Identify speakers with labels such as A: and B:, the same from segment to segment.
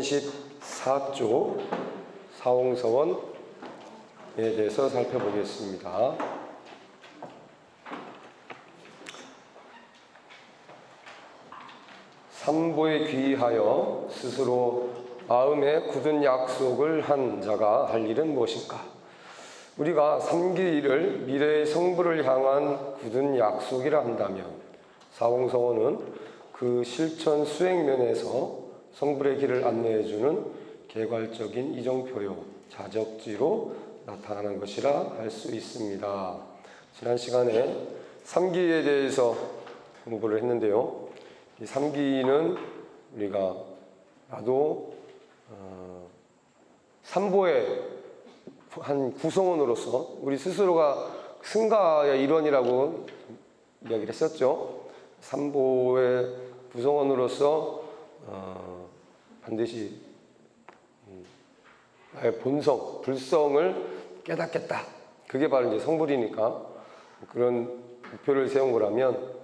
A: 34쪽 사홍서원에 대해서 살펴보겠습니다. 삼보에 귀하여 스스로 마음에 굳은 약속을 한 자가 할 일은 무엇인가? 우리가 삼기일을 미래의 성부를 향한 굳은 약속이라 한다면 사홍서원은 그 실천 수행 면에서 성불의 길을 안내해주는 개괄적인 이정표요, 자적지로 나타나는 것이라 할 수 있습니다. 지난 시간에 삼기에 대해서 공부를 했는데요. 이 삼기는 우리가 나도 삼보의 한 구성원으로서 우리 스스로가 승가의 일원이라고 이야기를 했었죠. 삼보의 구성원으로서 반드시 나의 본성, 불성을 깨닫겠다. 그게 바로 이제 성불이니까 그런 목표를 세운 거라면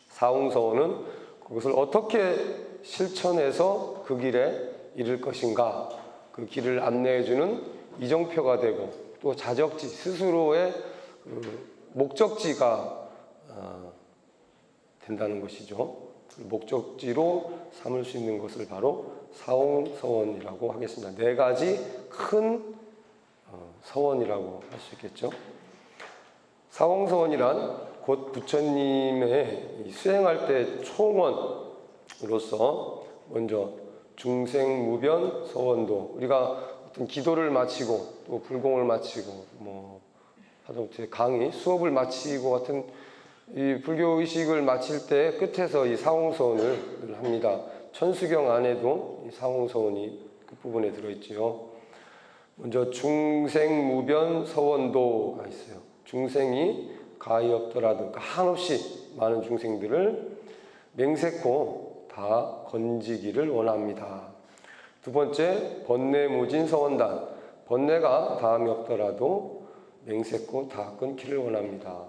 A: 사홍서원은 그것을 어떻게 실천해서 그 길에 이를 것인가, 그 길을 안내해주는 이정표가 되고 또 자적지, 스스로의 목적지가 된다는 것이죠. 목적지로 삼을 수 있는 것을 바로 사홍서원이라고 하겠습니다. 네 가지 큰 서원이라고 할 수 있겠죠. 사홍서원이란 곧 부처님의 수행할 때 총원으로서 먼저 중생무변 서원도, 우리가 어떤 기도를 마치고 또 불공을 마치고 하다못해 강의, 수업을 마치고 같은 이 불교 의식을 마칠 때 끝에서 이 사홍서원을 합니다. 천수경 안에도 이 사홍서원이 끝부분에 들어있지요. 먼저 중생무변 서원도가 있어요. 중생이 가히 없더라도 한없이 많은 중생들을 맹세코 다 건지기를 원합니다. 두 번째, 번뇌무진 서원단. 번뇌가 다음이 없더라도 맹세코 다 끊기를 원합니다.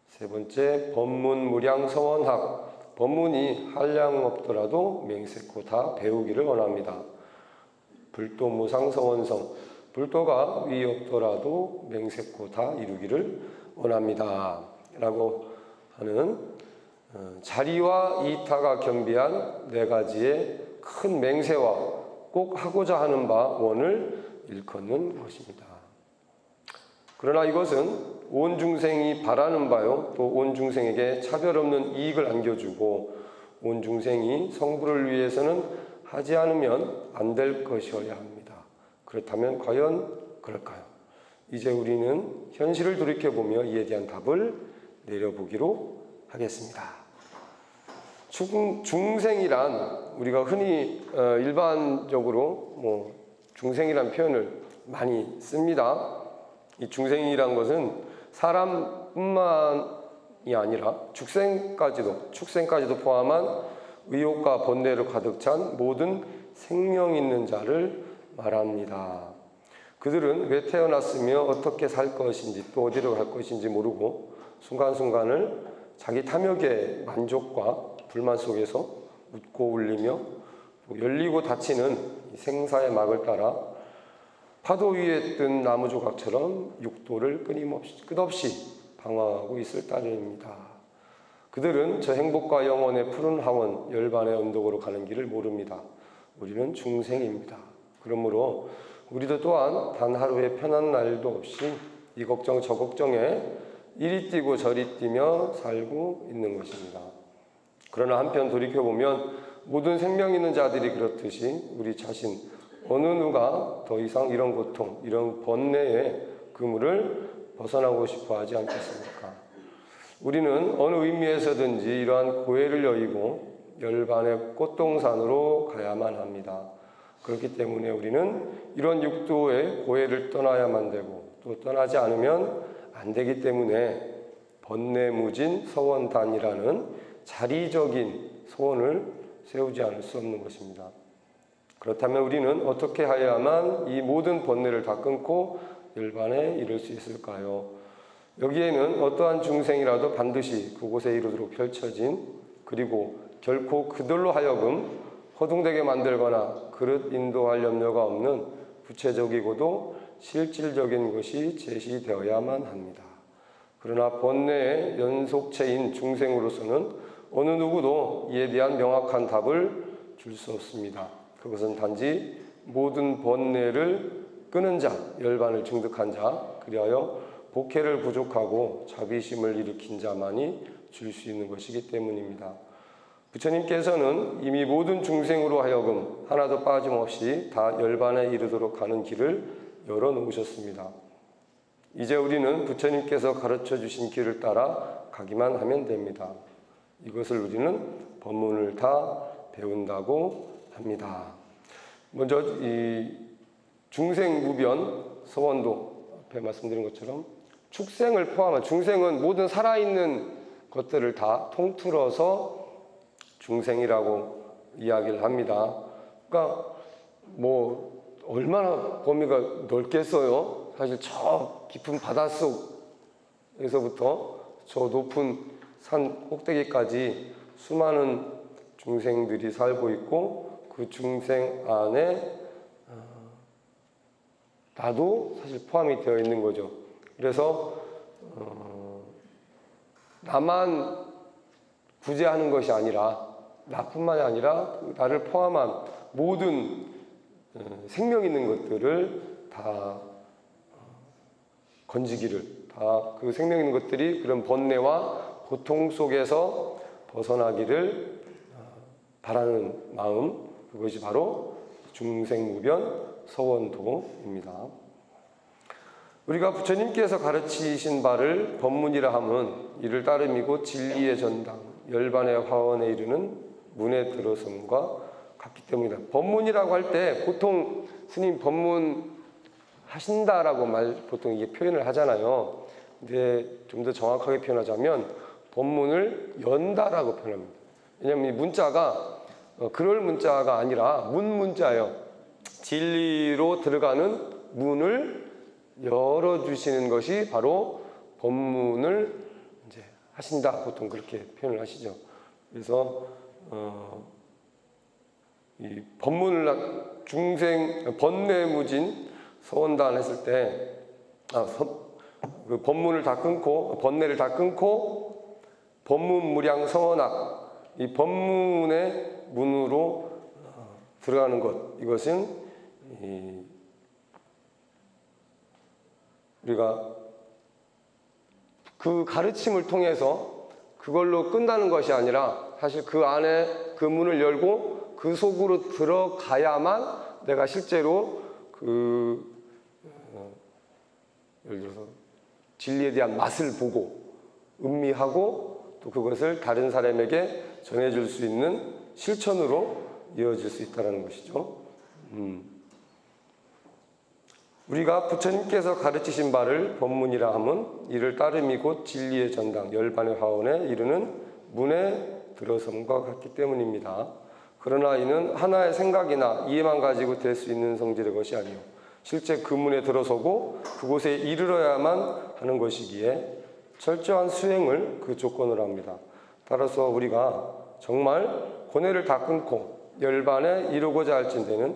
A: 세 번째, 법문무량 서원학. 법문이 한량 없더라도 맹세코 다 배우기를 원합니다. 불도무상 서원성. 불도가 위 없더라도 맹세코 다 이루기를 원합니다. 라고 하는 자리와 이타가 겸비한 네 가지의 큰 맹세와 꼭 하고자 하는 바 원을 일컫는 것입니다. 그러나 이것은 온 중생이 바라는 바요, 또 온 중생에게 차별 없는 이익을 안겨주고 온 중생이 성불을 위해서는 하지 않으면 안 될 것이어야 합니다. 그렇다면 과연 그럴까요? 이제 우리는 현실을 돌이켜보며 이에 대한 답을 내려보기로 하겠습니다. 중생이란 우리가 흔히 일반적으로 중생이란 표현을 많이 씁니다. 이 중생이란 것은 사람뿐만이 아니라 축생까지도 포함한 의욕과 번뇌로 가득 찬 모든 생명 있는 자를 말합니다. 그들은 왜 태어났으며 어떻게 살 것인지 또 어디로 갈 것인지 모르고 순간순간을 자기 탐욕의 만족과 불만 속에서 웃고 울리며 열리고 닫히는 생사의 막을 따라 파도 위에 뜬 나무 조각처럼 육도를 끝없이 방황하고 있을 따름입니다. 그들은 저 행복과 영원의 푸른 하원, 열반의 언덕으로 가는 길을 모릅니다. 우리는 중생입니다. 그러므로 우리도 또한 단 하루의 편한 날도 없이 이 걱정 저 걱정에 이리 뛰고 저리 뛰며 살고 있는 것입니다. 그러나 한편 돌이켜보면 모든 생명 있는 자들이 그렇듯이 우리 자신 어느 누가 더 이상 이런 고통, 이런 번뇌의 그물을 벗어나고 싶어 하지 않겠습니까? 우리는 어느 의미에서든지 이러한 고해를 여의고 열반의 꽃동산으로 가야만 합니다. 그렇기 때문에 우리는 이런 육도의 고해를 떠나야만 되고 또 떠나지 않으면 안 되기 때문에 번뇌무진 서원단이라는 자리적인 소원을 세우지 않을 수 없는 것입니다. 그렇다면 우리는 어떻게 해야만 이 모든 번뇌를 다 끊고 열반에 이를 수 있을까요? 여기에는 어떠한 중생이라도 반드시 그곳에 이르도록 펼쳐진, 그리고 결코 그들로 하여금 허둥대게 만들거나 그릇 인도할 염려가 없는 구체적이고도 실질적인 것이 제시되어야만 합니다. 그러나 번뇌의 연속체인 중생으로서는 어느 누구도 이에 대한 명확한 답을 줄 수 없습니다. 그것은 단지 모든 번뇌를 끄는 자, 열반을 증득한 자, 그리하여 복혜를 부족하고 자비심을 일으킨 자만이 줄 수 있는 것이기 때문입니다. 부처님께서는 이미 모든 중생으로 하여금 하나도 빠짐없이 다 열반에 이르도록 하는 길을 열어놓으셨습니다. 이제 우리는 부처님께서 가르쳐 주신 길을 따라 가기만 하면 됩니다. 이것을 우리는 법문을 다 배운다고 합니다. 먼저 이 중생무변 서원도 앞에 말씀드린 것처럼 축생을 포함한, 중생은 모든 살아있는 것들을 다 통틀어서 중생이라고 이야기를 합니다. 그러니까 뭐 얼마나 범위가 넓겠어요. 사실 저 깊은 바닷속에서부터 저 높은 산 꼭대기까지 수많은 중생들이 살고 있고, 그 중생 안에 나도 사실 포함이 되어 있는 거죠. 그래서 나만 구제하는 것이 아니라, 나뿐만이 아니라 나를 포함한 모든 생명 있는 것들을 다 건지기를, 다 그 생명 있는 것들이 그런 번뇌와 고통 속에서 벗어나기를 바라는 마음, 그것이 바로 중생무변 서원도입니다. 우리가 부처님께서 가르치신 바를 법문이라 함은 이를 따름이고 진리의 전당, 열반의 화원에 이르는 문에 들어섬과 같기 때문이다. 법문이라고 할 때 보통 스님 법문 하신다라고 보통 이게 표현을 하잖아요. 근데 좀 더 정확하게 표현하자면 법문을 연다라고 표현합니다. 왜냐하면 이 문자가 그럴 문자가 아니라 문자예요. 진리로 들어가는 문을 열어주시는 것이 바로 법문을 이제 하신다. 보통 그렇게 표현을 하시죠. 그래서 이 법문을 중생 번뇌무진 서원단 했을 때 그 법문을 다 끊고, 번뇌를 다 끊고 법문무량 서원학, 이 법문의 문으로 들어가는 것, 이것은 우리가 그 가르침을 통해서 그걸로 끝나는 것이 아니라, 사실 그 안에 그 문을 열고 그 속으로 들어가야만 내가 실제로 예를 들어서 진리에 대한 맛을 보고 음미하고 또 그것을 다른 사람에게 전해줄 수 있는 실천으로 이어질 수 있다는 것이죠. 우리가 부처님께서 가르치신 바를 법문이라 함은 이를 따름이고 진리의 전당, 열반의 화원에 이르는 문에 들어섬과 같기 때문입니다. 그러나 이는 하나의 생각이나 이해만 가지고 될 수 있는 성질의 것이 아니요, 실제 그 문에 들어서고 그곳에 이르러야만 하는 것이기에 철저한 수행을 그 조건으로 합니다. 따라서 우리가 정말 고뇌를 다 끊고 열반에 이루고자 할진대는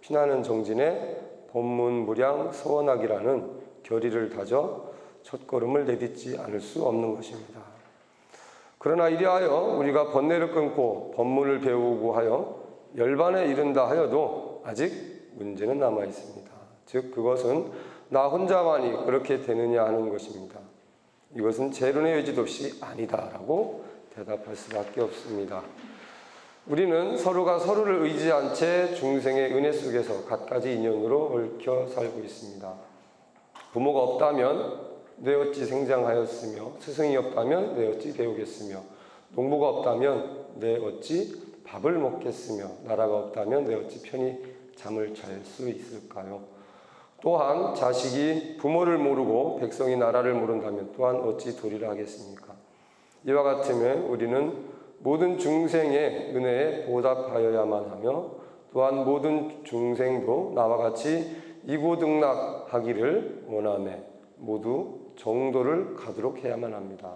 A: 피나는 정진에 법문무량 서원학이라는 결의를 다져 첫걸음을 내딛지 않을 수 없는 것입니다. 그러나 이리하여 우리가 번뇌를 끊고 법문을 배우고 하여 열반에 이른다 하여도 아직 문제는 남아 있습니다. 즉 그것은 나 혼자만이 그렇게 되느냐 하는 것입니다. 이것은 재론의 여지도 없이 아니다라고 대답할 수밖에 없습니다. 우리는 서로가 서로를 의지한 채 중생의 은혜 속에서 갖가지 인연으로 얽혀 살고 있습니다. 부모가 없다면 내 어찌 생장하였으며, 스승이 없다면 내 어찌 배우겠으며, 농부가 없다면 내 어찌 밥을 먹겠으며, 나라가 없다면 내 어찌 편히 잠을 잘 수 있을까요? 또한 자식이 부모를 모르고 백성이 나라를 모른다면 또한 어찌 도리를 하겠습니까? 이와 같으면 우리는 모든 중생의 은혜에 보답하여야만 하며, 또한 모든 중생도 나와 같이 이고등락하기를 원하며 모두 정도를 가도록 해야만 합니다.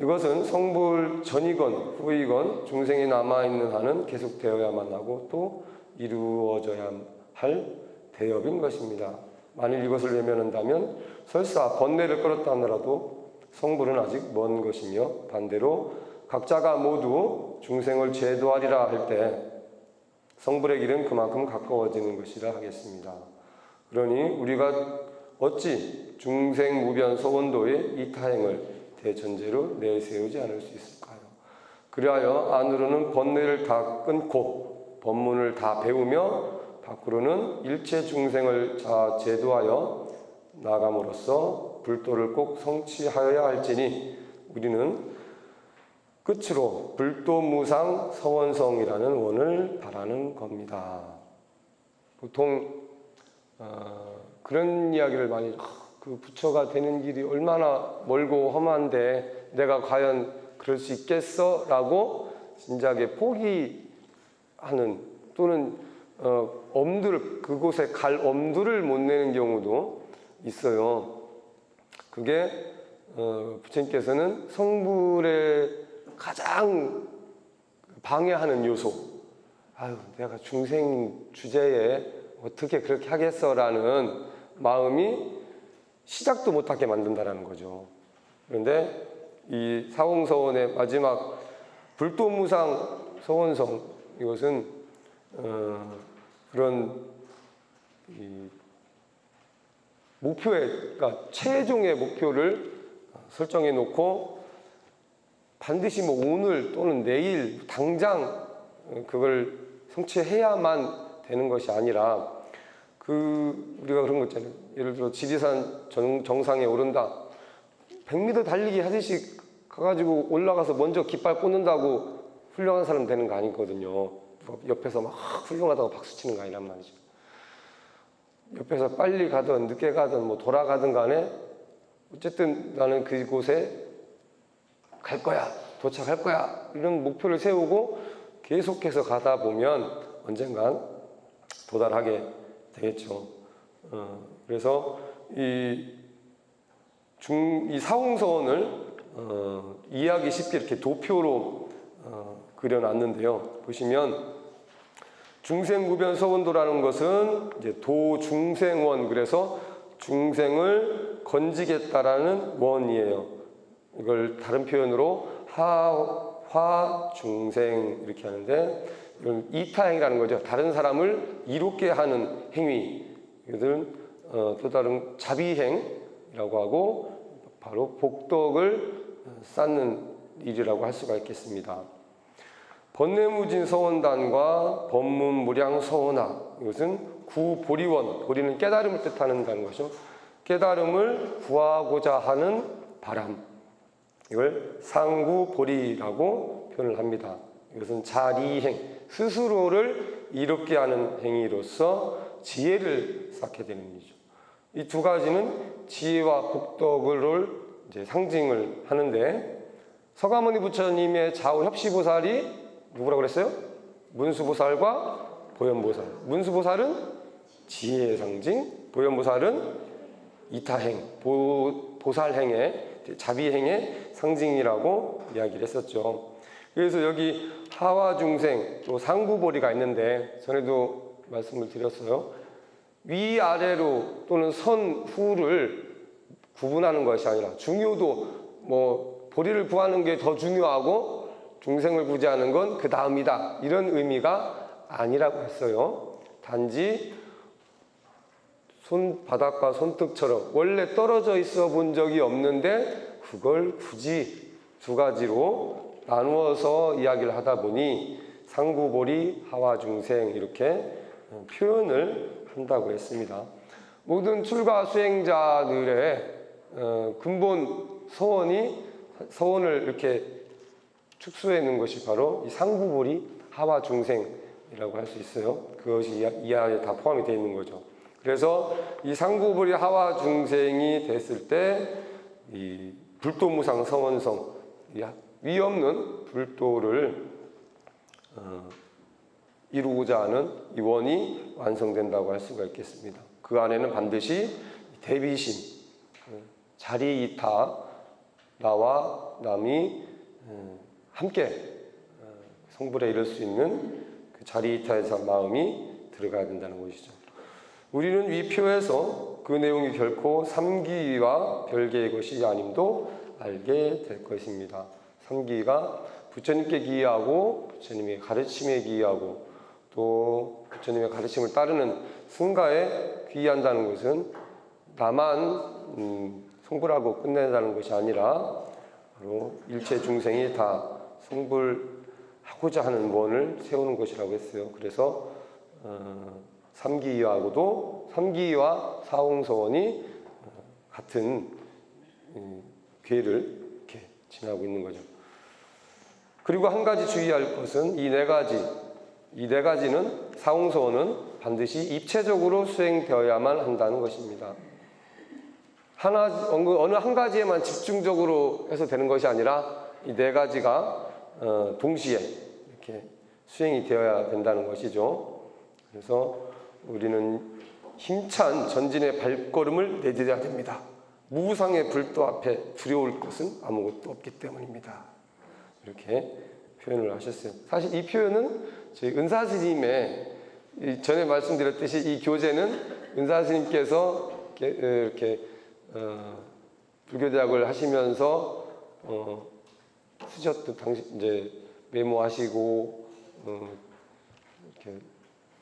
A: 이것은 성불 전이건 후이건 중생이 남아있는 한은 계속되어야만 하고 또 이루어져야 할 대업인 것입니다. 만일 이것을 외면한다면 설사 번뇌를 끌었다 하더라도 성불은 아직 먼 것이며, 반대로 각자가 모두 중생을 제도하리라 할 때 성불의 길은 그만큼 가까워지는 것이라 하겠습니다. 그러니 우리가 어찌 중생무변 소원도의 이 타행을 대전제로 내세우지 않을 수 있을까요? 그리하여 안으로는 번뇌를 다 끊고 법문을 다 배우며 밖으로는 일체 중생을 다 제도하여 나감으로써 불도를 꼭 성취하여야 할지니, 우리는 끝으로 불도무상 서원성이라는 원을 바라는 겁니다. 보통 그런 이야기를 많이, 그 부처가 되는 길이 얼마나 멀고 험한데 내가 과연 그럴 수 있겠어? 라고 진작에 포기하는, 또는 그곳에 갈 엄두를 못 내는 경우도 있어요. 그게 부처님께서는 성불에 가장 방해하는 요소, 내가 중생 주제에 어떻게 그렇게 하겠어라는 마음이 시작도 못하게 만든다라는 거죠. 그런데 이 사홍서원의 마지막 불도무상 서원성, 이것은 그런 목표에, 그러니까 최종의 목표를 설정해 놓고 반드시 뭐 오늘 또는 내일 당장 그걸 성취해야만 되는 것이 아니라, 우리가 그런 거 있잖아요. 예를 들어 지리산 정상에 오른다, 100m 달리기 하듯이 가가지고 올라가서 먼저 깃발 꽂는다고 훌륭한 사람 되는 거 아니거든요. 옆에서 막 훌륭하다고 박수 치는 거 아니란 말이죠. 옆에서 빨리 가든 늦게 가든 뭐 돌아가든 간에 어쨌든 나는 그곳에 갈 거야, 도착할 거야, 이런 목표를 세우고 계속해서 가다 보면 언젠간 도달하게 되겠죠. 그래서 이 사홍서원을 이해하기 쉽게 이렇게 도표로 그려놨는데요. 보시면 중생무변 서원도라는 것은 이제 도중생원, 그래서 중생을 건지겠다라는 원이에요. 이걸 다른 표현으로 화중생 이렇게 하는데, 이건 이타행이라는 거죠. 다른 사람을 이롭게 하는 행위. 이것은 또 다른 자비행이라고 하고, 바로 복덕을 쌓는 일이라고 할 수가 있겠습니다. 번뇌무진 서원단과 법문무량 서원학, 이것은 구보리원, 보리는 깨달음을 뜻하는 것이죠. 깨달음을 구하고자 하는 바람, 이걸 상구보리라고 표현을 합니다. 이것은 자리행, 스스로를 이롭게 하는 행위로서 지혜를 쌓게 되는 일이죠. 이 두 가지는 지혜와 복덕을 이제 상징을 하는데, 서가모니 부처님의 좌우 협시보살이 누구라고 그랬어요? 문수보살과 보현보살. 문수보살은 지혜의 상징, 보현보살은 이타행, 보살행의, 자비행의 상징이라고 이야기를 했었죠. 그래서 여기 하와중생, 또 상구보리가 있는데, 전에도 말씀을 드렸어요. 위아래로 또는 선, 후를 구분하는 것이 아니라, 중요도 뭐 보리를 구하는 게 더 중요하고 중생을 구제하는 건 그 다음이다, 이런 의미가 아니라고 했어요. 단지 손바닥과 손등처럼 원래 떨어져 있어 본 적이 없는데 그걸 굳이 두 가지로 나누어서 이야기를 하다 보니 상구보리, 하와중생 이렇게 표현을 한다고 했습니다. 모든 출가 수행자들의 근본 서원을 이렇게 축소해 놓은 것이 바로 이 상구보리, 하와중생이라고 할 수 있어요. 그것이 이 안에 다 포함이 되어 있는 거죠. 그래서 이 상구보리, 하와중생이 됐을 때 이 불도무상 서원성, 위 없는 불도를 이루고자 하는 이 원이 완성된다고 할 수가 있겠습니다. 그 안에는 반드시 대비심, 자리이타, 나와 남이 함께 성불에 이를 수 있는 그 자리이타의 마음이 들어가야 된다는 것이죠. 우리는 이 표에서 그 내용이 결코 삼기와 별개의 것이 아님도 알게 될 것입니다. 삼기가 부처님께 기이하고 부처님의 가르침에 기이하고 또 부처님의 가르침을 따르는 승가에 귀의한다는 것은 나만 성불하고 끝낸다는 것이 아니라 바로 일체 중생이 다 성불하고자 하는 원을 세우는 것이라고 했어요. 그래서 삼기와 사홍서원이 같은 궤를 이렇게 지나고 있는 거죠. 그리고 한 가지 주의할 것은 이 네 가지는 사홍서원은 반드시 입체적으로 수행되어야만 한다는 것입니다. 어느 한 가지에만 집중적으로 해서 되는 것이 아니라 이 네 가지가 동시에 이렇게 수행이 되어야 된다는 것이죠. 그래서 우리는 힘찬 전진의 발걸음을 내디뎌야 됩니다. 무상의 불도 앞에 두려울 것은 아무것도 없기 때문입니다. 이렇게 표현을 하셨어요. 사실 이 표현은 저희 은사스님의 전에 말씀드렸듯이 이 교재는 은사스님께서 이렇게 불교대학을 하시면서 쓰셨던 당시 이제 메모하시고 이렇게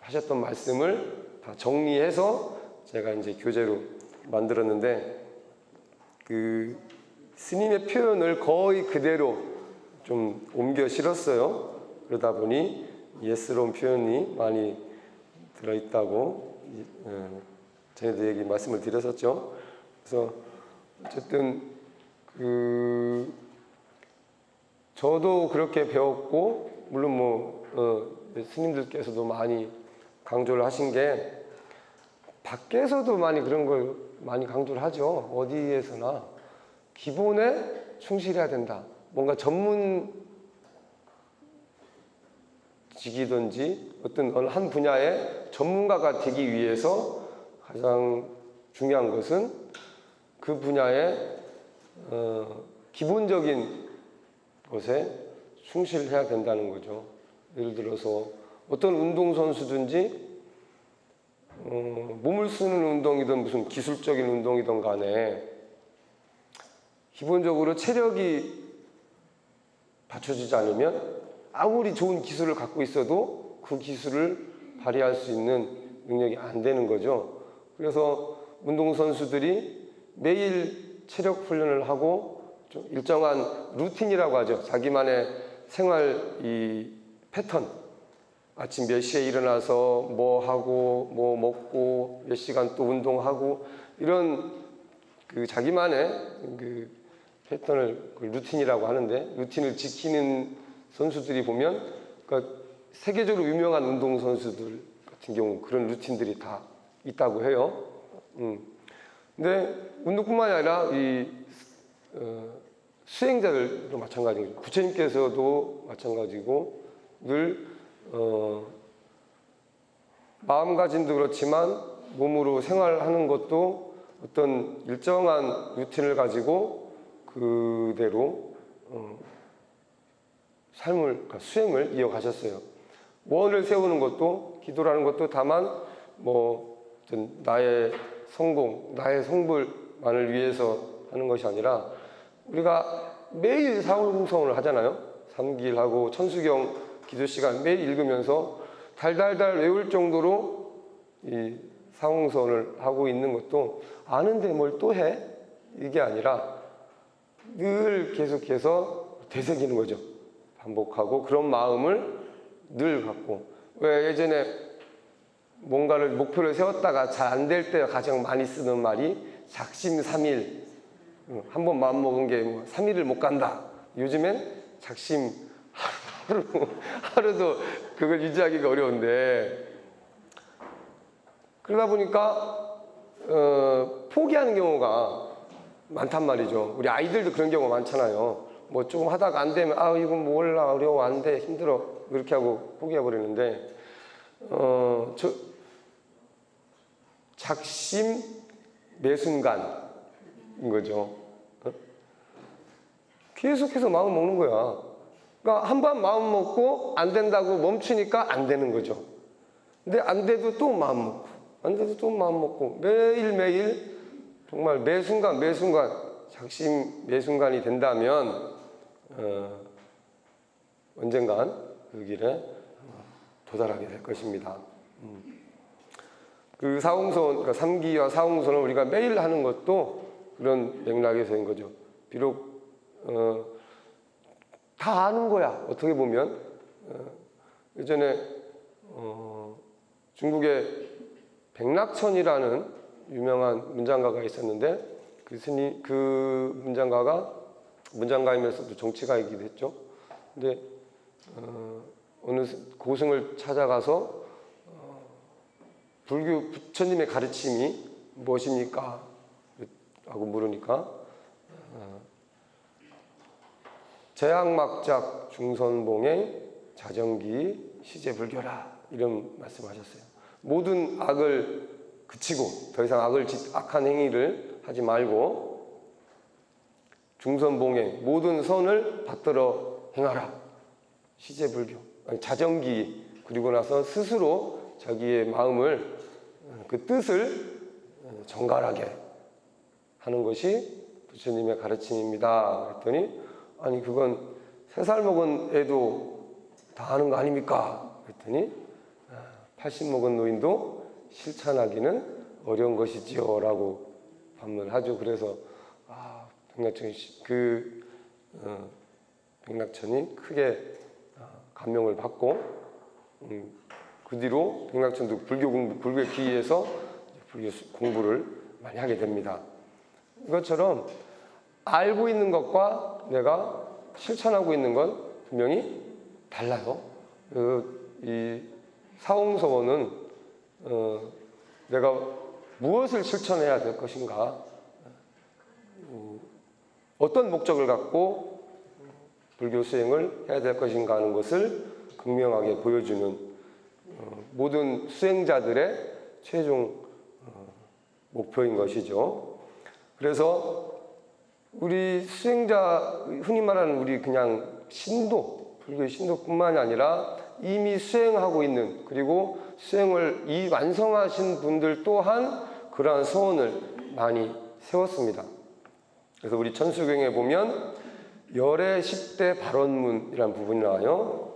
A: 하셨던 말씀을 다 정리해서 제가 이제 교재로 만들었는데 그 스님의 표현을 거의 그대로 좀 옮겨 실었어요. 그러다 보니 예스러운 표현이 많이 들어있다고 전에도 말씀을 드렸었죠. 그래서 어쨌든 저도 그렇게 배웠고 물론 스님들께서도 많이 강조를 하신 게 밖에서도 많이 그런 걸 많이 강조를 하죠. 어디에서나 기본에 충실해야 된다. 뭔가 전문직이든지 어떤 어느 한 분야의 전문가가 되기 위해서 가장 중요한 것은 그 분야의 기본적인 것에 충실해야 된다는 거죠. 예를 들어서 어떤 운동선수든지 몸을 쓰는 운동이든 무슨 기술적인 운동이든 간에 기본적으로 체력이 받쳐주지 않으면 아무리 좋은 기술을 갖고 있어도 그 기술을 발휘할 수 있는 능력이 안 되는 거죠. 그래서 운동선수들이 매일 체력 훈련을 하고 좀 일정한 루틴이라고 하죠. 자기만의 생활 이 패턴, 아침 몇 시에 일어나서 뭐 하고 뭐 먹고 몇 시간 또 운동하고 이런 그 자기만의 그 패턴을 루틴이라고 하는데 루틴을 지키는 선수들이 보면 그러니까 세계적으로 유명한 운동 선수들 같은 경우 그런 루틴들이 다 있다고 해요. 근데 운동뿐만이 아니라 이 수행자들도 마찬가지고 부처님께서도 마찬가지고 늘 마음가짐도 그렇지만 몸으로 생활하는 것도 어떤 일정한 루틴을 가지고 그대로 그러니까 수행을 이어가셨어요. 원을 세우는 것도 기도라는 것도 다만 뭐 나의 성공, 나의 성불만을 위해서 하는 것이 아니라 우리가 매일 사홍성을 하잖아요. 삼기일하고 천수경 기도 시간 매일 읽으면서 달달달 외울 정도로 이 사홍선을 하고 있는 것도 아는데 뭘 또 해? 이게 아니라 늘 계속해서 되새기는 거죠. 반복하고 그런 마음을 늘 갖고 왜 예전에 뭔가를 목표를 세웠다가 잘 안 될 때 가장 많이 쓰는 말이 작심삼일 한 번 마음먹은 게 3일을 못 간다. 요즘엔 작심 하루도 그걸 유지하기가 어려운데 그러다 보니까 포기하는 경우가 많단 말이죠. 우리 아이들도 그런 경우가 많잖아요. 뭐 조금 하다가 안 되면 이건 몰라 어려워 안 돼 힘들어 이렇게 하고 포기해 버리는데 작심 매 순간인 거죠. 계속해서 마음 먹는 거야. 그러니까 한 번 마음 먹고 안 된다고 멈추니까 안 되는 거죠. 근데 안 돼도 또 마음 먹고, 안 돼도 또 마음 먹고, 매일매일 정말 매 순간 작심 매 순간이 된다면 언젠간 그 길에 도달하게 될 것입니다. 그 사홍선, 그러니까 3기와 사홍선을 우리가 매일 하는 것도 그런 맥락에서인 거죠. 비록 다 아는 거야. 어떻게 보면 예전에 중국의 백낙천이라는 유명한 문장가가 있었는데 그 문장가이면서도 정치가이기도 했죠. 근데 어느 고승을 찾아가서 불교 부처님의 가르침이 무엇입니까? 하고 물으니까 제약막작 중선봉행 자정기 시제불교라 이런 말씀하셨어요. 모든 악을 그치고 더 이상 악한 행위를 하지 말고 중선봉행 모든 선을 받들어 행하라. 시제불교 자정기 그리고 나서 스스로 자기의 마음을 그 뜻을 정갈하게 하는 것이 부처님의 가르침입니다. 그랬더니 아니 그건 3살 먹은 애도 다 하는 거 아닙니까? 그랬더니 80 먹은 노인도 실천하기는 어려운 것이지요 라고 반문하죠. 그래서 백낙천이 크게 감명을 받고 그 뒤로 백낙천도 불교에 귀의해서 불교 공부를 많이 하게 됩니다. 이것처럼 알고 있는 것과 내가 실천하고 있는 건 분명히 달라요. 이 사홍서원은 내가 무엇을 실천해야 될 것인가, 어떤 목적을 갖고 불교 수행을 해야 될 것인가 하는 것을 극명하게 보여주는 모든 수행자들의 최종 목표인 것이죠. 그래서 우리 수행자, 흔히 말하는 우리 그냥 불교의 신도뿐만이 아니라 이미 수행하고 있는, 그리고 수행을 완성하신 분들 또한 그러한 소원을 많이 세웠습니다. 그래서 우리 천수경에 보면 열의 10대 발언문이라는 부분이 나와요.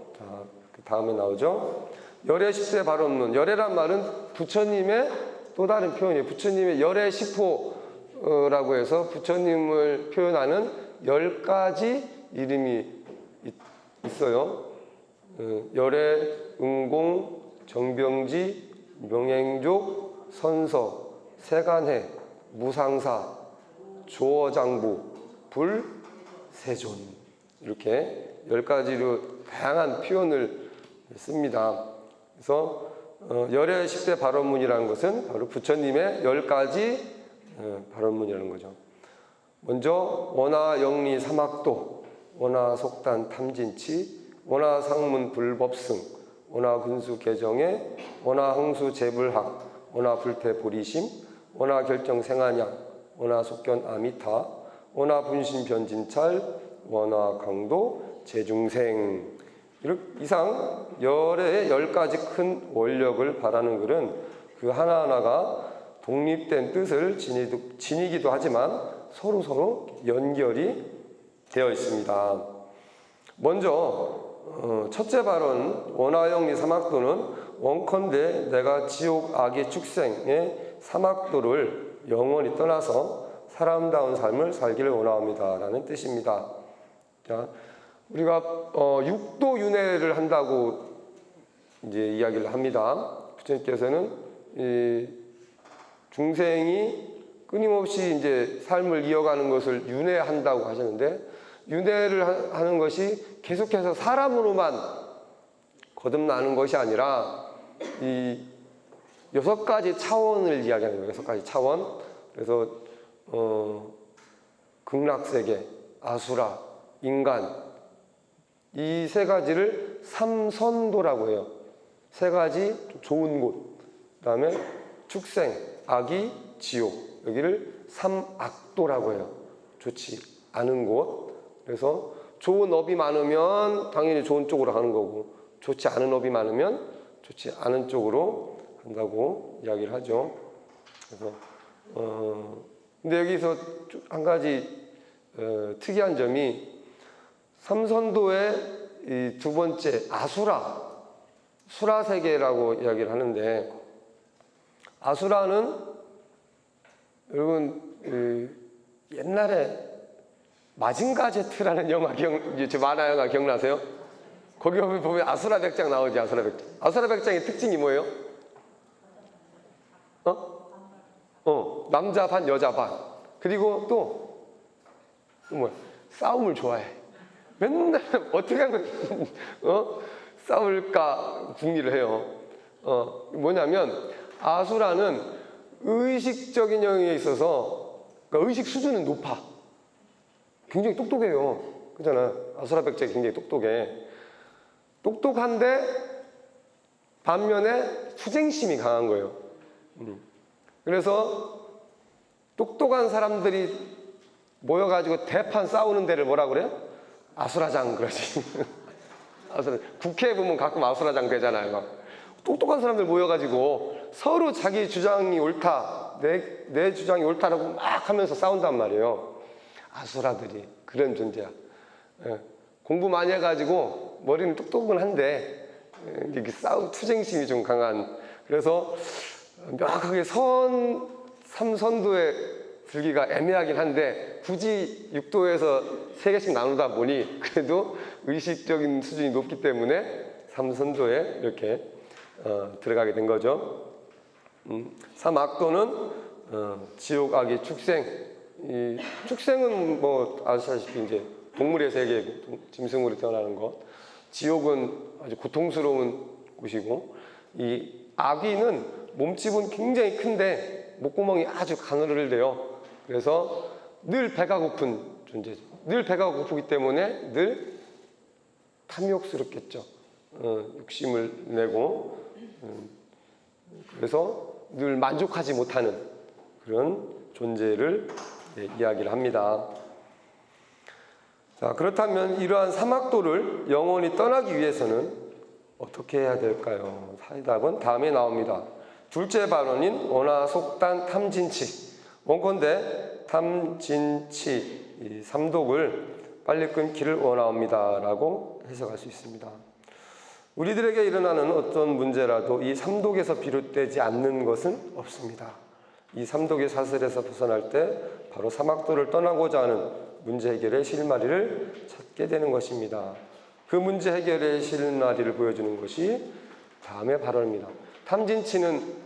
A: 그 다음에 나오죠. 열의 10대 발언문. 열애란 말은 부처님의 또 다른 표현이에요. 부처님의 열의 10호라고 해서 부처님을 표현하는 10가지 이름이 있어요. 열애, 응공, 정병지, 명행족, 선서, 세간해, 무상사, 조어장부, 불, 세존, 이렇게 10가지로 다양한 표현을 씁니다. 그래서 열애 10대 발언문이라는 것은 바로 부처님의 10가지 발언문이라는 거죠. 먼저 원화 영리 삼학도, 원화 속단 탐진치, 원화 상문 불법승, 원화 군수 개정에, 원화 항수 재불학, 원화 불태 보리심, 원화 결정 생안양, 원화 속견 아미타, 원화 분신 변진찰, 원화 강도 재중생. 이상 열의 10가지 큰 원력을 바라는 글은 그 하나하나가 독립된 뜻을 지니기도 하지만 서로 연결이 되어 있습니다. 먼저 첫째 발언 원화영리 삼학도는 원컨대 내가 지옥 악의 축생의 삼학도를 영원히 떠나서 사람다운 삶을 살기를 원합니다 라는 뜻입니다. 자, 우리가 육도 윤회를 한다고 이제 이야기를 합니다. 부처님께서는 이 중생이 끊임없이 이제 삶을 이어가는 것을 윤회한다고 하셨는데, 윤회를 하는 것이 계속해서 사람으로만 거듭나는 것이 아니라 이 6가지 차원을 이야기하는 거예요. 6가지 차원. 그래서 극락세계, 아수라, 인간, 이 3가지를 삼선도라고 해요. 3가지 좋은 곳, 그 다음에 축생, 악이, 지옥, 여기를 삼악도라고 해요. 좋지 않은 곳, 그래서 좋은 업이 많으면 당연히 좋은 쪽으로 가는 거고, 좋지 않은 업이 많으면 좋지 않은 쪽으로 간다고 이야기를 하죠. 그래서 근데 여기서 한 가지 특이한 점이 삼선도의 이 두 번째 수라 세계라고 이야기를 하는데, 아수라는 여러분 옛날에 마징가 제트라는 만화 영화 기억나세요? 거기 보면 아수라 백장 나오지. 아수라 백장의 특징이 뭐예요? 남자 반 여자 반. 그리고 또 뭐야? 싸움을 좋아해. 맨날 어떻게 하면 싸울까 궁리를 해요. 뭐냐면 아수라는 의식적인 영역에 있어서, 그러니까 의식 수준은 높아. 굉장히 똑똑해요. 그잖아. 아수라 백작이 굉장히 똑똑한데 반면에 투쟁심이 강한 거예요. 그래서 똑똑한 사람들이 모여가지고 대판 싸우는 데를 뭐라 그래요? 아수라장 그러지. 국회에 보면 가끔 아수라장 되잖아요. 막 똑똑한 사람들 모여가지고 서로 자기 주장이 옳다, 내 주장이 옳다라고 막 하면서 싸운단 말이에요. 아수라들이 그런 존재야. 공부 많이 해가지고 머리는 똑똑은 한데 투쟁심이 좀 강한. 그래서 명확하게 삼선도의 줄기가 애매하긴 한데 굳이 6도에서 3개씩 나누다 보니 그래도 의식적인 수준이 높기 때문에 삼선도에 이렇게 들어가게 된 거죠. 삼악도는 지옥, 악의 축생. 이 축생은 뭐 아시다시피 이제 동물의 세계, 짐승으로 태어나는 것. 지옥은 아주 고통스러운 곳이고, 이 악귀는 몸집은 굉장히 큰데 목구멍이 아주 가늘대요. 그래서 늘 배가 고픈 존재죠. 늘 배가 고프기 때문에 늘 탐욕스럽겠죠. 욕심을 내고, 그래서 늘 만족하지 못하는 그런 존재를 이야기를 합니다. 자, 그렇다면 이러한 삼악도를 영원히 떠나기 위해서는 어떻게 해야 될까요? 사이답은 다음에 나옵니다. 둘째 발언인 원하 속단 탐진치. 원컨대 탐진치 이 삼독을 빨리 끊기를 원하옵니다 라고 해석할 수 있습니다. 우리들에게 일어나는 어떤 문제라도 이 삼독에서 비롯되지 않는 것은 없습니다. 이 삼독의 사슬에서 벗어날 때 바로 삼악도를 떠나고자 하는 문제 해결의 실마리를 찾게 되는 것입니다. 그 문제 해결의 실마리를 보여주는 것이 다음의 발언입니다. 탐진치는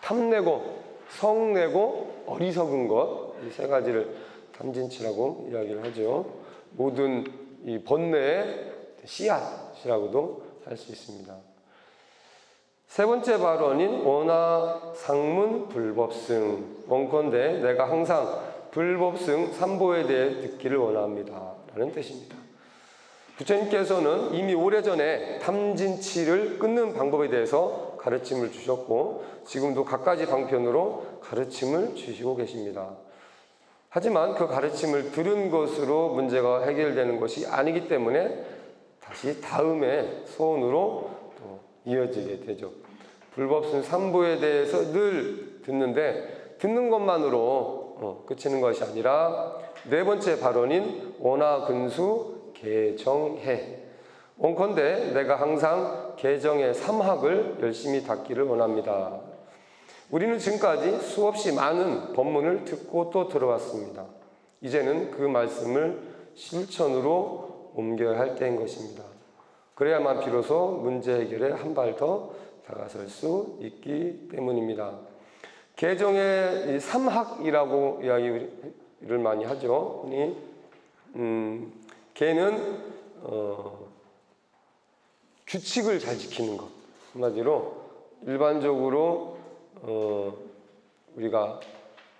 A: 탐내고 성내고 어리석은 것, 이 세 가지를 탐진치라고 이야기를 하죠. 모든 이 번뇌의 씨앗이라고도 할 수 있습니다. 세 번째 발언인 원하 상문 불법승. 원컨대 내가 항상 불법승 삼보에 대해 듣기를 원합니다 라는 뜻입니다. 부처님께서는 이미 오래전에 탐진치를 끊는 방법에 대해서 가르침을 주셨고 지금도 갖가지 방편으로 가르침을 주시고 계십니다. 하지만 그 가르침을 들은 것으로 문제가 해결되는 것이 아니기 때문에 다시 다음의 소원으로 또 이어지게 되죠. 불법승 삼보에 대해서 늘 듣는데 듣는 것만으로 그치는 것이 아니라 네 번째 발언인 원하 근수 개정해. 원컨대 내가 항상 개정의 삼학을 열심히 닦기를 원합니다. 우리는 지금까지 수없이 많은 법문을 듣고 또 들어왔습니다. 이제는 그 말씀을 실천으로 옮겨야 할 때인 것입니다. 그래야만 비로소 문제 해결에 한 발 더 다가설 수 있기 때문입니다. 개정의 이 삼학이라고 이야기를 많이 하죠. 개는 규칙을 잘 지키는 것. 한마디로 일반적으로 우리가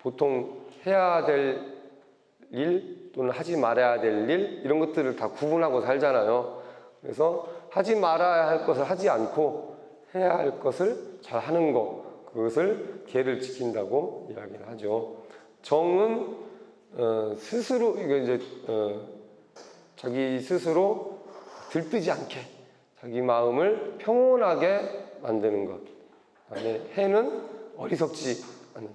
A: 보통 해야 될 일 또는 하지 말아야 될 일 이런 것들을 다 구분하고 살잖아요. 그래서 하지 말아야 할 것을 하지 않고 해야 할 것을 잘 하는 것, 그것을 계를 지킨다고 이야기를 하죠. 정은 스스로 이게 이제 자기 스스로 들뜨지 않게 자기 마음을 평온하게 만드는 것. 그다음에 해는 어리석지 않은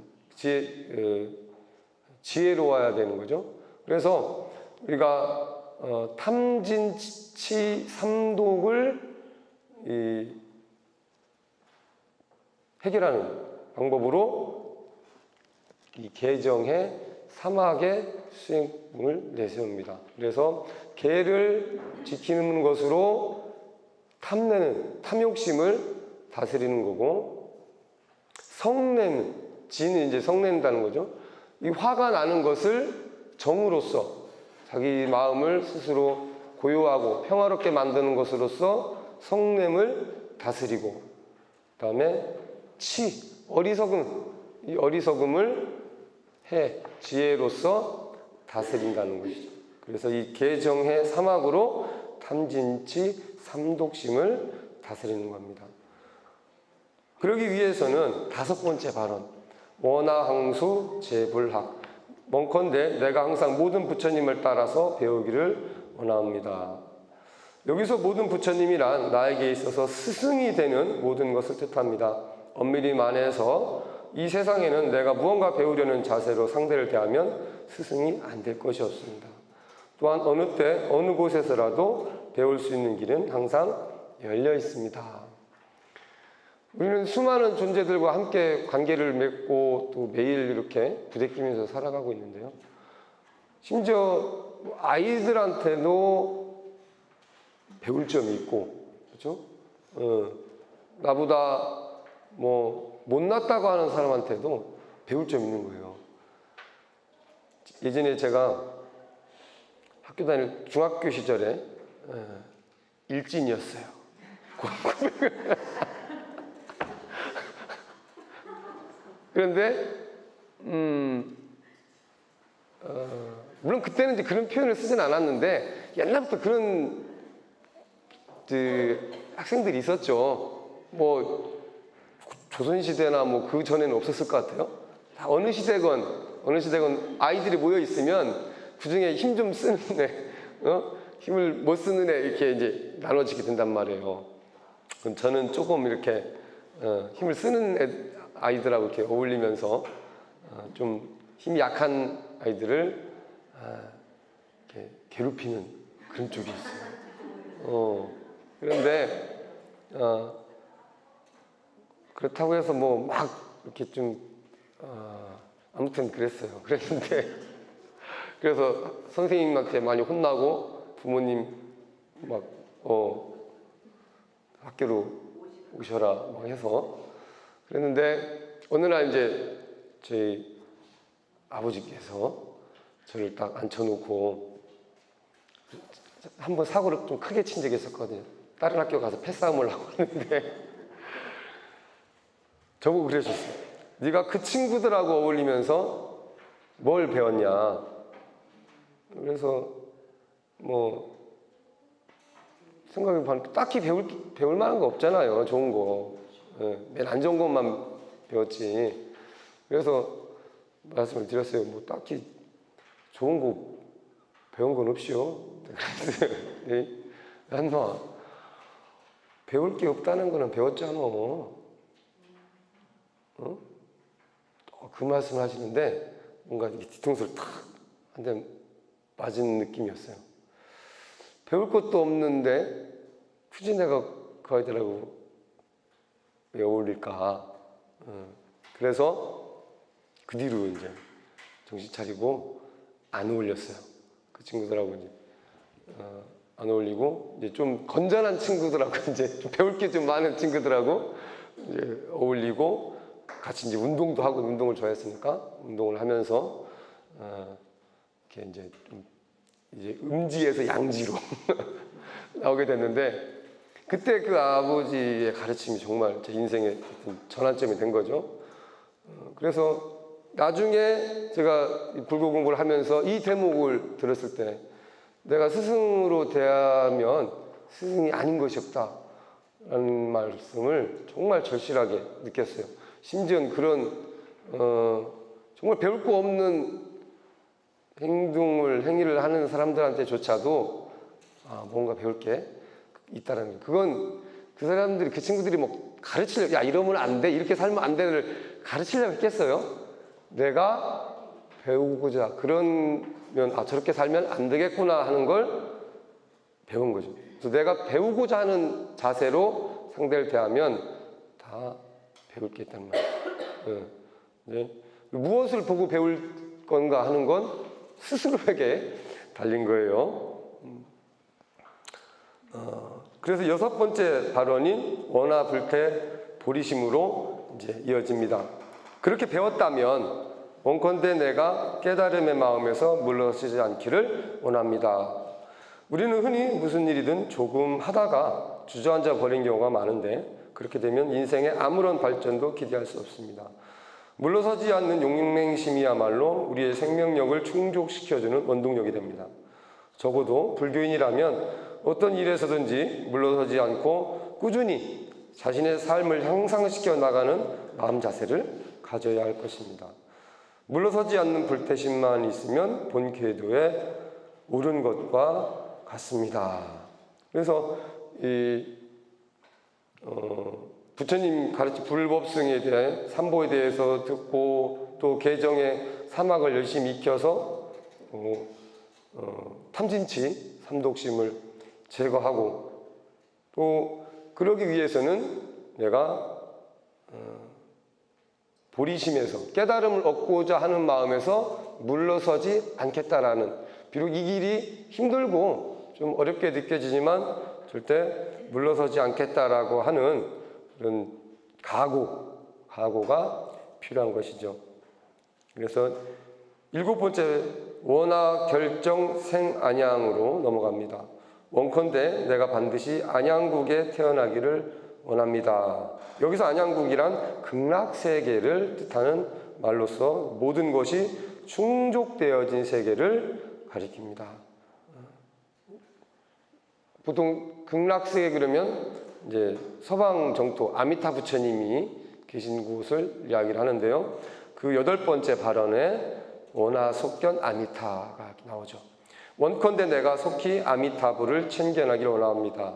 A: 지혜로워야 되는 거죠. 그래서 우리가 탐진치 삼독을 해결하는 방법으로 이 계정해 사막의 수행을 내세웁니다. 그래서 계를 지키는 것으로 탐내는 탐욕심을 다스리는 거고, 성내는 지는 이제 성낸다는 거죠. 이 화가 나는 것을 정으로서 자기 마음을 스스로 고요하고 평화롭게 만드는 것으로서 성냄을 다스리고, 그다음에 어리석음, 이 어리석음을 지혜로서 다스린다는 것이죠. 그래서 이 계정해 사막으로 탐진치 삼독심을 다스리는 겁니다. 그러기 위해서는 5번째 발언, 원하항수 재불학, 먼컨대 내가 항상 모든 부처님을 따라서 배우기를 원합니다. 여기서 모든 부처님이란 나에게 있어서 스승이 되는 모든 것을 뜻합니다. 엄밀히 말해서 이 세상에는 내가 무언가 배우려는 자세로 상대를 대하면 스승이 안 될 것이 없습니다. 또한 어느 때 어느 곳에서라도 배울 수 있는 길은 항상 열려 있습니다. 우리는 수많은 존재들과 함께 관계를 맺고 또 매일 이렇게 부대끼면서 살아가고 있는데요. 심지어 아이들한테도 배울 점이 있고, 그렇죠? 나보다 못났다고 하는 사람한테도 배울 점이 있는 거예요. 예전에 제가 학교 다닐 중학교 시절에 일진이었어요. 그런데 물론 그때는 이제 그런 표현을 쓰진 않았는데 옛날부터 그런 학생들이 있었죠. 조선시대나 그 전에는 없었을 것 같아요. 어느 시대건 아이들이 모여 있으면 그 중에 힘 좀 쓰는 애, 힘을 못 쓰는 애 이렇게 이제 나눠지게 된단 말이에요. 그럼 저는 조금 이렇게 힘을 쓰는 아이들하고 이렇게 어울리면서 좀 힘이 약한 아이들을 이렇게 괴롭히는 그런 쪽이 있어요. 그런데 그렇다고 해서 막 이렇게 좀 아무튼 그랬어요. 그랬는데 그래서 선생님한테 많이 혼나고 부모님 학교로 오셔라 해서 그랬는데 어느 날 이제 저희 아버지께서 저를 딱 앉혀놓고 한번 사고를 좀 크게 친 적이 있었거든요. 다른 학교 가서 패싸움을 하고 있는데 저보고 그러셨어요. 네가 그 친구들하고 어울리면서 뭘 배웠냐. 그래서 생각해보면 딱히 배울 만한 거 없잖아요. 좋은 거. 맨 안 좋은 것만 배웠지. 그래서 말씀을 드렸어요. 딱히 좋은 거 배운 건 없이요. 그래서 엄마 배울 게 없다는 거는 배웠잖아. 그 말씀을 하시는데 뭔가 뒤통수를 탁 한 대 맞은 느낌이었어요. 배울 것도 없는데 굳이 내가 그 아이들하고 왜 어울릴까. 그래서 그 뒤로 이제 정신 차리고 안 어울렸어요. 그 친구들하고 이제 안 어울리고 이제 좀 건전한 친구들하고 이제 좀 배울 게 좀 많은 친구들하고 이제 어울리고 같이 이제 운동도 하고 운동을 좋아했으니까 운동을 하면서 이렇게 이제 좀 이제 음지에서 양지로 나오게 됐는데 그때 그 아버지의 가르침이 정말 제 인생의 전환점이 된 거죠. 그래서 나중에 제가 불교 공부를 하면서 이 대목을 들었을 때 내가 스승으로 대하면 스승이 아닌 것이 없다라는 말씀을 정말 절실하게 느꼈어요. 심지어 그런 정말 배울 거 없는 행위를 하는 사람들한테조차도 뭔가 배울 게 있다는 거예요. 그건 그 사람들이, 그 친구들이 뭐 가르치려고, 야, 이러면 안 돼, 이렇게 살면 안 돼를 가르치려고 했겠어요? 내가 배우고자, 그러면 저렇게 살면 안 되겠구나 하는 걸 배운 거죠. 그래서 내가 배우고자 하는 자세로 상대를 대하면 다 배울 게 있단 말이에요. 네. 무엇을 보고 배울 건가 하는 건 스스로에게 달린 거예요. 그래서 여섯 번째 발언인 원하 불태 보리심으로 이제 이어집니다. 그렇게 배웠다면 원컨대 내가 깨달음의 마음에서 물러서지 않기를 원합니다. 우리는 흔히 무슨 일이든 조금 하다가 주저앉아 버린 경우가 많은데, 그렇게 되면 인생에 아무런 발전도 기대할 수 없습니다. 물러서지 않는 용맹심이야말로 우리의 생명력을 충족시켜주는 원동력이 됩니다. 적어도 불교인이라면 어떤 일에서든지 물러서지 않고 꾸준히 자신의 삶을 향상시켜 나가는 마음 자세를 가져야 할 것입니다. 물러서지 않는 불태심만 있으면 본 궤도에 오른 것과 같습니다. 그래서 부처님 가르친 불법승에 대해 삼보에 대해서 듣고, 또 개정의 사막을 열심히 익혀서 탐진치 삼독심을 제거하고, 또 그러기 위해서는 내가 보리심에서 깨달음을 얻고자 하는 마음에서 물러서지 않겠다라는, 비록 이 길이 힘들고 좀 어렵게 느껴지지만 절대 물러서지 않겠다라고 하는 그런 각오가 필요한 것이죠. 그래서 일곱 번째 원하 결정 생안양으로 넘어갑니다. 원컨대 내가 반드시 안양국에 태어나기를 원합니다. 여기서 안양국이란 극락세계를 뜻하는 말로서 모든 것이 충족되어진 세계를 가리킵니다. 보통 극락세계 그러면 이제 서방 정토 아미타 부처님이 계신 곳을 이야기를 하는데요. 그 여덟 번째 발언에 원하 속견 아미타가 나오죠. 원컨대 내가 속히 아미타불을 챙겨나기를 원합니다.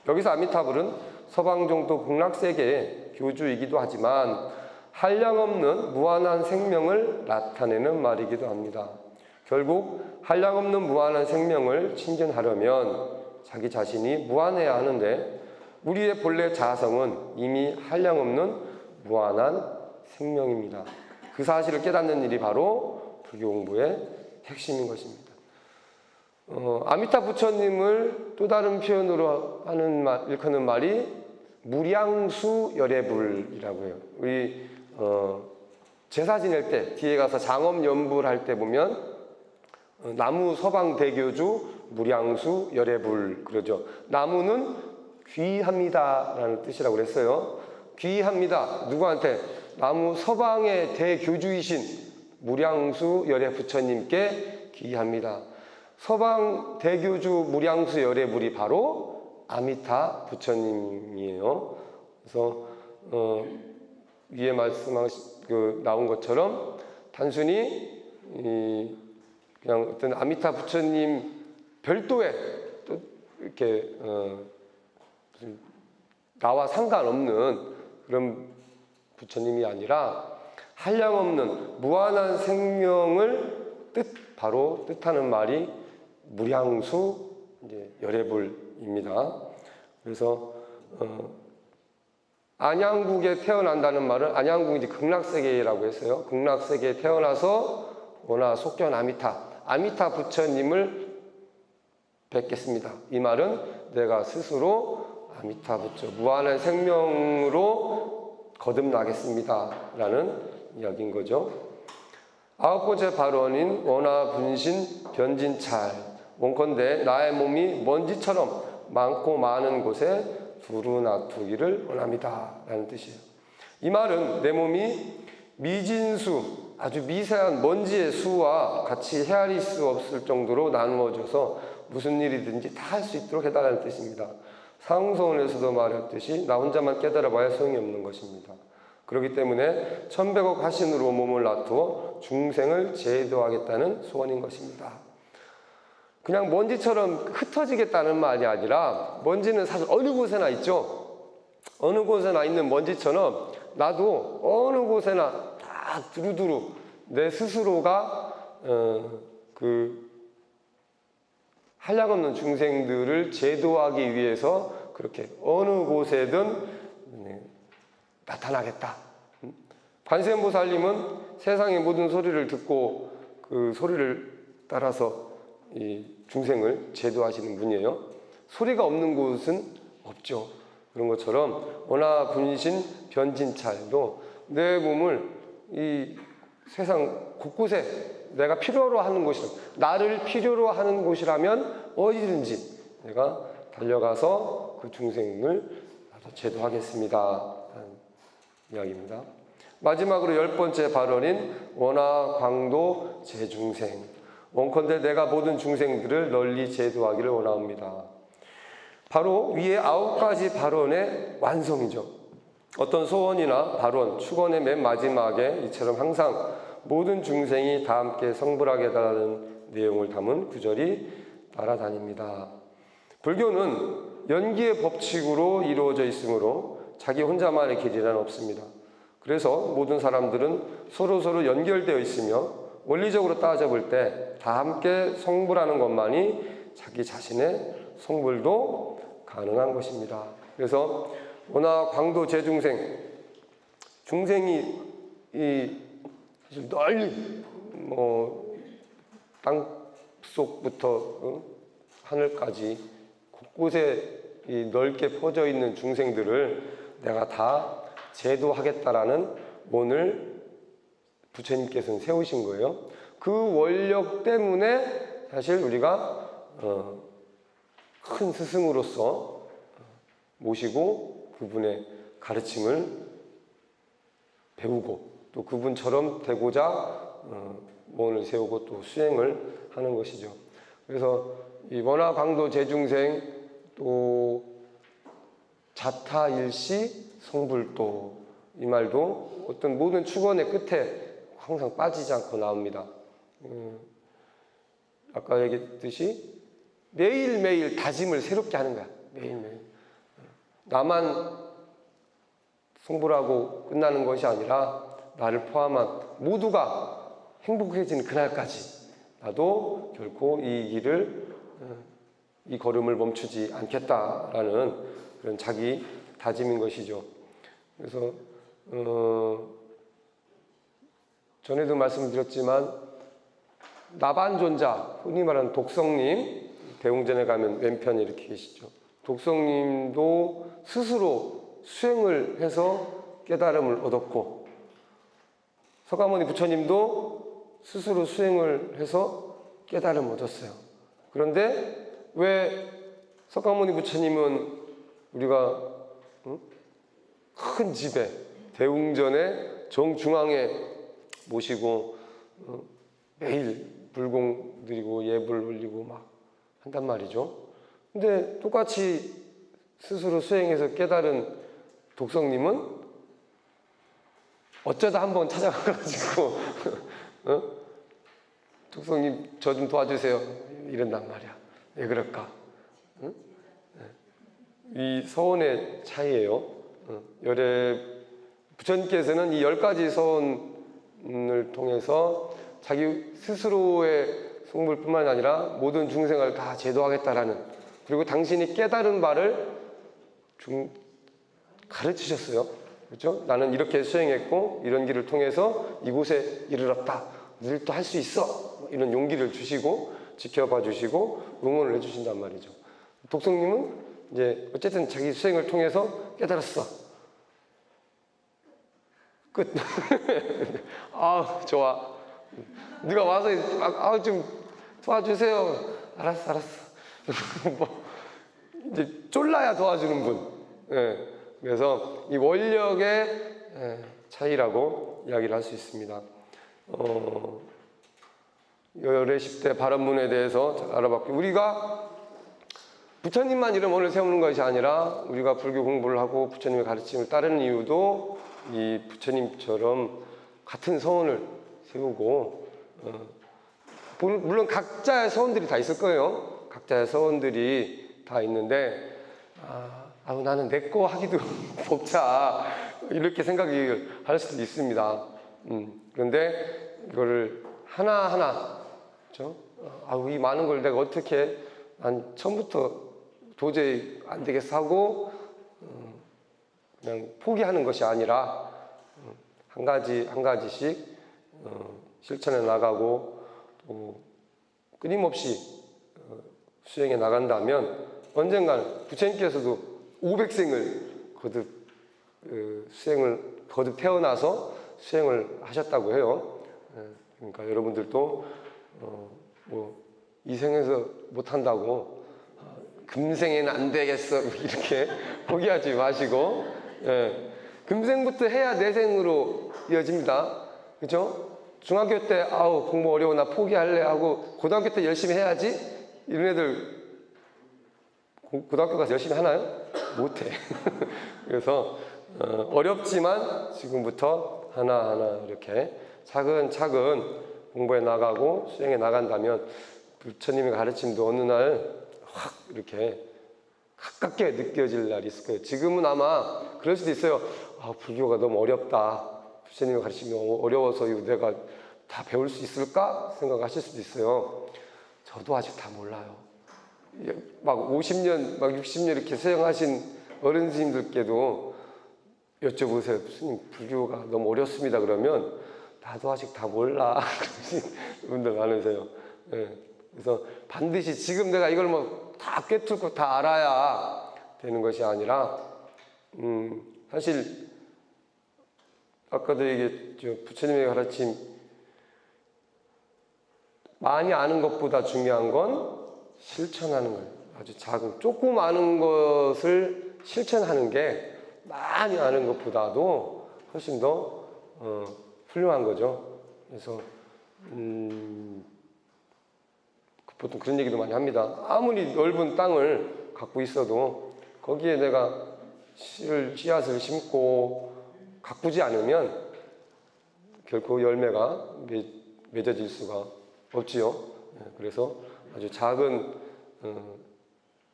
A: 여기서 아미타불은 서방 정토 극락세계의 교주이기도 하지만 한량없는 무한한 생명을 나타내는 말이기도 합니다. 결국 한량없는 무한한 생명을 친견하려면 자기 자신이 무한해야 하는데, 우리의 본래 자성은 이미 한량없는 무한한 생명입니다. 그 사실을 깨닫는 일이 바로 불교 공부의 핵심인 것입니다. 아미타 부처님을 또 다른 표현으로 일컫는 말이 무량수 열애불이라고 해요. 우리 제사 지낼 때 뒤에 가서 장엄 연불 할 때 보면 나무 서방 대교주 무량수 열애불 그러죠. 나무는 귀합니다라는 뜻이라고 그랬어요. 귀합니다. 누구한테? 나무 서방의 대교주이신 무량수 열애 부처님께 귀합니다. 서방 대교주 무량수 열애불이 바로 아미타 부처님이에요. 그래서 위에 나온 것처럼 단순히 그냥 어떤 아미타 부처님 별도의 또 이렇게 나와 상관없는 그런 부처님이 아니라 한량없는 무한한 생명을 바로 뜻하는 말이 무량수 열애불입니다. 그래서 안양국에 태어난다는 말은, 안양국이 이제 극락세계라고 했어요. 극락세계에 태어나서 원하 속견 아미타 부처님을 뵙겠습니다. 이 말은 내가 스스로 아미타 부처 무한한 생명으로 거듭나겠습니다 라는 이야기인 거죠. 아홉 번째 발언인 원하 분신 변진찰, 원컨대 나의 몸이 먼지처럼 많고 많은 곳에 두루 놔두기를 원합니다 라는 뜻이에요. 이 말은 내 몸이 미진수, 아주 미세한 먼지의 수와 같이 헤아릴 수 없을 정도로 나누어져서 무슨 일이든지 다 할 수 있도록 해달라는 뜻입니다. 상송원에서도 말했듯이 나 혼자만 깨달아봐야 소용이 없는 것입니다. 그렇기 때문에 천백억 화신으로 몸을 놔두어 중생을 제도하겠다는 소원인 것입니다. 그냥 먼지처럼 흩어지겠다는 말이 아니라 먼지는 사실 어느 곳에나 있죠. 어느 곳에나 있는 먼지처럼 나도 어느 곳에나 다 두루두루 내 스스로가 그 한량없는 중생들을 제도하기 위해서 그렇게 어느 곳에든 나타나겠다. 관세음보살님은 세상의 모든 소리를 듣고 그 소리를 따라서 이 중생을 제도하시는 분이에요. 소리가 없는 곳은 없죠. 그런 것처럼 원화 분신 변진찰도 내 몸을 이 세상 곳곳에 내가 필요로 하는 곳이라, 나를 필요로 하는 곳이라면 어디든지 내가 달려가서 그 중생을 나도 제도하겠습니다 라는 이야기입니다. 마지막으로 10번째 발언인 원화 광도 제중생. 원컨대 내가 모든 중생들을 널리 제도하기를 원하옵니다. 바로 위에 9가지 발언의 완성이죠. 어떤 소원이나 발언, 축원의 맨 마지막에 이처럼 항상 모든 중생이 다 함께 성불하게 해달라는 내용을 담은 구절이 따라다닙니다. 불교는 연기의 법칙으로 이루어져 있으므로 자기 혼자만의 길이란 없습니다. 그래서 모든 사람들은 서로 연결되어 있으며 원리적으로 따져볼 때 다 함께 성불하는 것만이 자기 자신의 성불도 가능한 것입니다. 그래서 원화 광도 제중생, 중생이 이 사실 널리 땅속부터 하늘까지 곳곳에 이 넓게 퍼져 있는 중생들을 내가 다 제도하겠다라는 원을 부처님께서는 세우신 거예요. 그 원력 때문에 사실 우리가 큰 스승으로서 모시고 그분의 가르침을 배우고 또 그분처럼 되고자 원을 세우고 또 수행을 하는 것이죠. 그래서 이 원화 광도 제중생 또 자타일시 성불도, 이 말도 어떤 모든 축원의 끝에 항상 빠지지 않고 나옵니다. 아까 얘기했듯이 매일매일 다짐을 새롭게 하는 거야. 매일매일. 나만 성불하고 끝나는 것이 아니라 나를 포함한 모두가 행복해지는 그날까지 나도 결코 이 길을, 이 걸음을 멈추지 않겠다라는 그런 자기 다짐인 것이죠. 그래서 전에도 말씀드렸지만 나반존자, 흔히 말하는 독성님, 대웅전에 가면 왼편에 이렇게 계시죠. 독성님도 스스로 수행을 해서 깨달음을 얻었고, 서가모니 부처님도 스스로 수행을 해서 깨달음을 얻었어요. 그런데 왜 서가모니 부처님은 우리가 큰 집에 대웅전의 정중앙에 모시고 매일 불공 드리고 예불 올리고 막 한단 말이죠. 근데 똑같이 스스로 수행해서 깨달은 독성님은 어쩌다 한번 찾아가가지고 독성님 저 좀 도와주세요 이런단 말이야. 왜 그럴까? 이 서원의 차이예요. 부처님께서는 이 10가지 서원을 통해서 자기 스스로의 성불뿐만 아니라 모든 중생을 다 제도하겠다라는, 그리고 당신이 깨달은 바를 가르치셨어요. 그렇죠? 나는 이렇게 수행했고 이런 길을 통해서 이곳에 이르렀다. 우리도 할 수 있어. 이런 용기를 주시고 지켜봐 주시고 응원을 해주신단 말이죠. 독성님은 이제 어쨌든 자기 수행을 통해서 깨달았어. 끝. 아, 좋아. 네가 와서 좀 도와주세요. 알았어. 뭐 이제 쫄라야 도와주는 분. 예. 그래서 이 원력의 차이라고 이야기를 할 수 있습니다. 열애 10대 발언문에 대해서 잘 알아봤고, 우리가 부처님만 이런 원을 세우는 것이 아니라 우리가 불교 공부를 하고 부처님의 가르침을 따르는 이유도 이 부처님처럼 같은 서원을 세우고 물론 각자의 서원들이 다 있을 거예요. 각자의 서원들이 다 있는데 나는 내 거 하기도 벅차 이렇게 생각이 할 수도 있습니다. 그런데 이거를 하나하나 그렇죠? 이 많은 걸 내가 어떻게 난 처음부터 도저히 안 되겠어 하고 그냥 포기하는 것이 아니라 한 가지 한 가지씩 실천해 나가고 또 끊임없이 수행해 나간다면 언젠가는 부처님께서도 500생을 거듭 태어나서 수행을 하셨다고 해요. 그러니까 여러분들도 이 생에서 못한다고 금생에는 안 되겠어 이렇게 포기하지 마시고 금생부터 해야 내생으로 이어집니다. 그렇죠? 중학교 때 공부 어려워 나 포기할래 하고 고등학교 때 열심히 해야지 이런 애들 고등학교 가서 열심히 하나요? 못해. 그래서 어렵지만 지금부터 하나하나 이렇게 차근차근 공부해 나가고 수행해 나간다면 부처님의 가르침도 어느 날 확 이렇게 가깝게 느껴질 날이 있을 거예요. 지금은 아마 그럴 수도 있어요. 불교가 너무 어렵다. 부처님의 가르침이 너무 어려워서 이거 내가 다 배울 수 있을까? 생각하실 수도 있어요. 저도 아직 다 몰라요. 막 50년, 막 60년 이렇게 수행하신 어른 스님들께도 여쭤보세요. 스님, 불교가 너무 어렵습니다. 그러면 나도 아직 다 몰라. 그러신 분들 많으세요. 그래서 반드시 지금 내가 이걸 다 꿰뚫고 다 알아야 되는 것이 아니라, 사실, 아까도 얘기했죠. 부처님의 가르침, 많이 아는 것보다 중요한 건 실천하는 거예요. 아주 작은, 조금 아는 것을 실천하는 게 많이 아는 것보다도 훨씬 더 훌륭한 거죠. 그래서 보통 그런 얘기도 많이 합니다. 아무리 넓은 땅을 갖고 있어도 거기에 내가 씨앗을 심고 가꾸지 않으면 결코 열매가 맺어질 수가 없지요. 그래서 아주 작은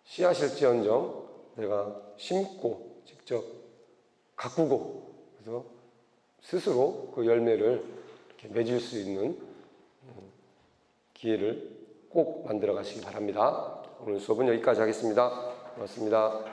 A: 씨앗일지언정 내가 심고 직접 가꾸고 그래서 스스로 그 열매를 이렇게 맺을 수 있는 기회를 꼭 만들어 가시기 바랍니다. 오늘 수업은 여기까지 하겠습니다. 고맙습니다.